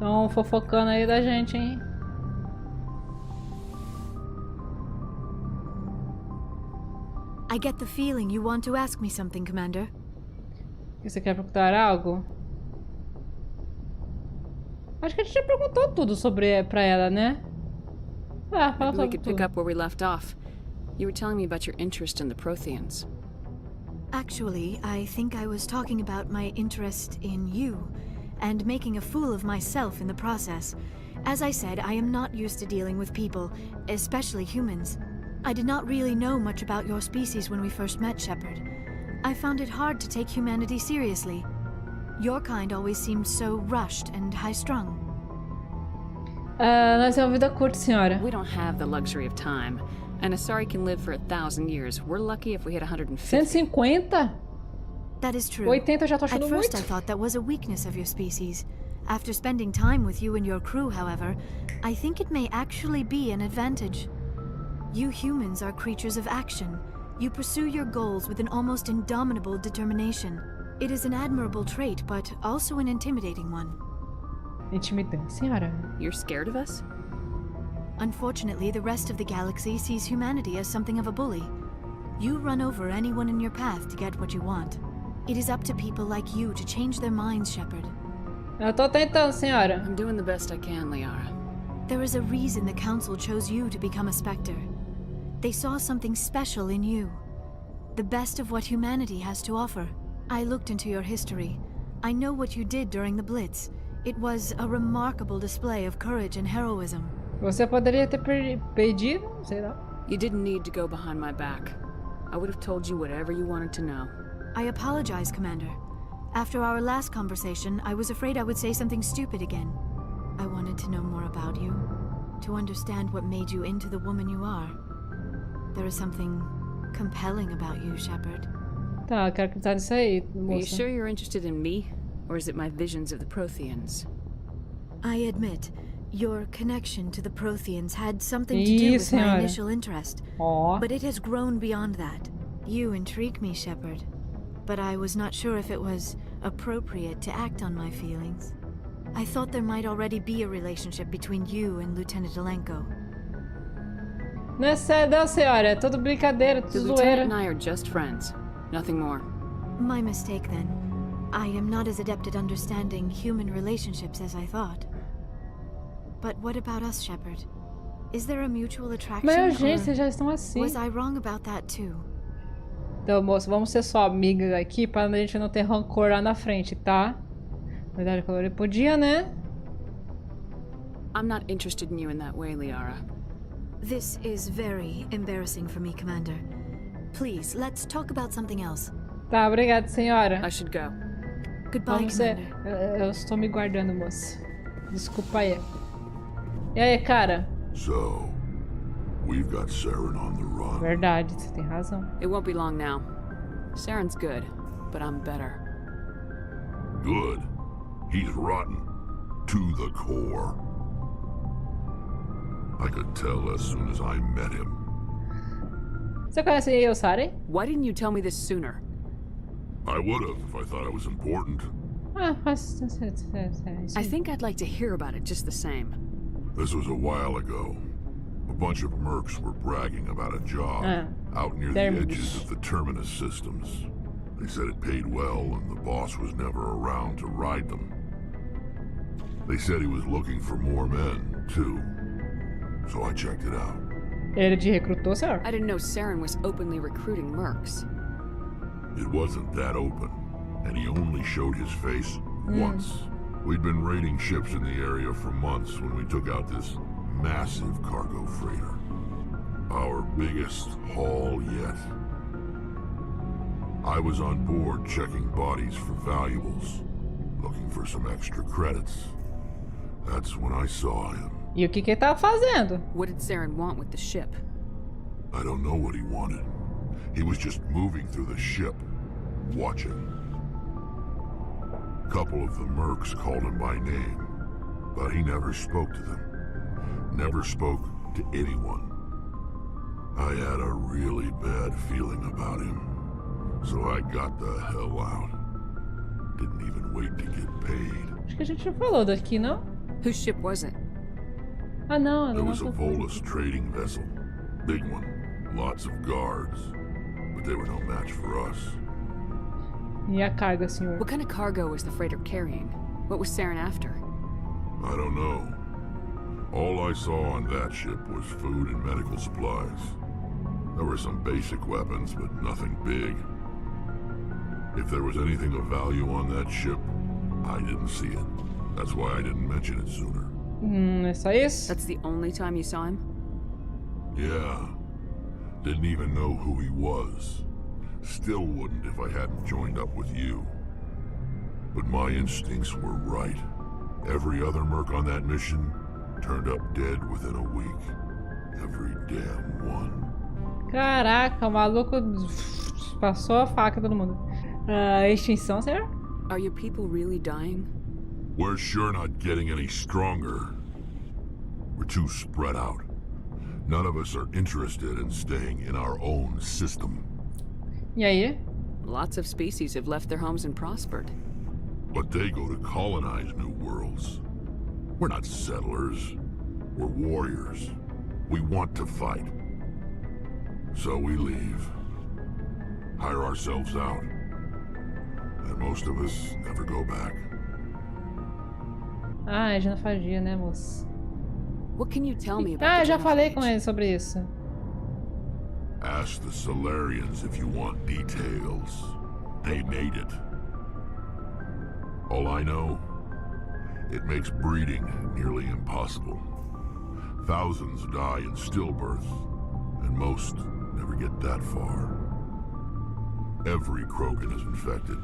Estão fofocando aí da gente, hein? I get the feeling you want to ask me something, Commander. Você quer perguntar algo? Acho que a gente já perguntou tudo sobre pra ela, né? Ah, fala Maybe we sobre could pick tudo. up where we left off. You were telling me about your interest in the Protheans. Actually, I think I was talking about my interest in you, and making a fool of myself in the process. As I said, I am not used to dealing with people, especially humans. I did not really know much about your species when we first met, Shepard. I found it hard to take humanity seriously. Your kind always seemed so rushed and high-strung. Nós é uma vida curta, senhora. We don't have the luxury of time. And Asari can live for 1,000 years. We're lucky if we hit 150. 150? That is true. 80 eu já tô At achando first muito. I thought that was a weakness of your species. After spending time with you and your crew, however, I think it may actually be an advantage. You humans are creatures of action. You pursue your goals with an almost indomitable determination. It is an admirable trait, but also an intimidating one. Intimidante, senhora. You're scared of us? Unfortunately, the rest of the galaxy sees humanity as something of a bully. You run over anyone in your path to get what you want. It is up to people like you to change their minds, Shepard. Eu tô tentando, senhora. I'm doing the best I can, Liara. There is a reason the Council chose you to become a Spectre. They saw something special in you. The best of what humanity has to offer. I looked into your history. I know what you did during the Blitz. It was a remarkable display of courage and heroism. Você poderia ter pedido, sei lá. You didn't need to go behind my back. I would have told you whatever you wanted to know. I apologize, Commander. After our last conversation, I was afraid I would say something stupid again. I wanted to know more about you, to understand what made you into the woman you are. There is something compelling about you, Shepard. Tá, eu quero acreditar nisso aí, Are you moça. sure you're interested in me? Or is it my visions of the Protheans? I admit, your connection to the Protheans had something to do with my senhora. initial interest, Ó. but it has grown beyond that. You intrigue me, Shepard, but I was not sure if it was appropriate to act on my feelings. I thought there might already be a relationship between you and Lieutenant Alenko. Não é sério, não, senhora. É tudo brincadeira, The tudo lieutenant zoeira. and I are just friends. Nothing more. My mistake, then. I am not as adept at understanding human relationships as I thought. But what about us, Shepard? Is there a mutual attraction, Mas, gente, or vocês já estão assim. was I wrong about that too? Então, moço, vamos ser só amigas aqui pra gente não ter rancor lá na frente, tá? Verdade, colorida. Podia, né? I'm not interested in you in that way, Liara. This is very embarrassing for me, Commander. Please, let's talk about something else. Tá, obrigada, senhora. I should go. Goodbye, Vamos ser... Commander. Eu estou me guardando, moça. Desculpa aí. E aí, cara? So, we've got Saren on the run. Verdade, você tem razão. It won't be long now. Saren's good, but I'm better. Good. He's rotten. To the core. I could tell as soon as I met him. Você conhece o Saren? Why didn't you tell me this sooner? I would have if I thought it was important. Ah, mas... I think I'd like to hear about it just the same. This was a while ago. A bunch of mercs were bragging about a job out near the edges of the terminus systems. They said it paid well and the boss was never around to ride them. They said he was looking for more men, too. So I checked it out. Ele te recrutou, senhor? I didn't know Saren was openly recruiting mercs. It wasn't that open, and he only showed his face once. We'd been raiding ships in the area for months when we took out this massive cargo freighter. Our biggest haul yet. I was on board checking bodies for valuables, looking for some extra credits. That's when I saw him. E o que ele tava fazendo? What did Saren want with the ship? I don't know what he wanted. He was just moving through the ship, watching. A couple of the mercs called him by name, but he never spoke to them. Never spoke to anyone. I had a really bad feeling about him, so I got the hell out. Didn't even wait to get paid. Acho que a gente já falou daqui, não? Whose ship was it? Ah, não, It was a Volus trading vessel. Big one. Lots of guards. But they were no match for us. E a carga, senhor? What kind of cargo was the freighter carrying? What was Saren after? I don't know. All I saw on that ship was food and medical supplies. There were some basic weapons, but nothing big. If there was anything of value on that ship, I didn't see it. That's why I didn't mention it sooner. É só isso? That's the only time you saw him? Yeah. Didn't even know who he was. Still wouldn't if I hadn't joined up with you. But my instincts were right. Every other merc on that mission turned up dead within a week. Every damn one. Caraca, o maluco passou a faca em todo mundo. Extinção, senhor? Are your people really dying? We're sure not getting any stronger. We're too spread out. None of us are interested in staying in our own system. E aí? Lots of species have left their homes and prospered. But they go to colonize new worlds. We're not settlers. We're warriors. We want to fight. So we leave. Hire ourselves out. And most of us never go back. Ah, é genofagia, né, moço? What can you tell me about Ah, the já falei genophage? com ele sobre isso. Ask the Solarians if you want details. They made it. All I know, it makes breeding nearly impossible. Thousands die in stillbirth, and most never get that far. Every Krogan is infected,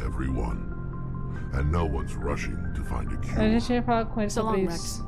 every one. And no one's rushing to find a A cure. gente ia falar com ele So sobre long, isso. Rex.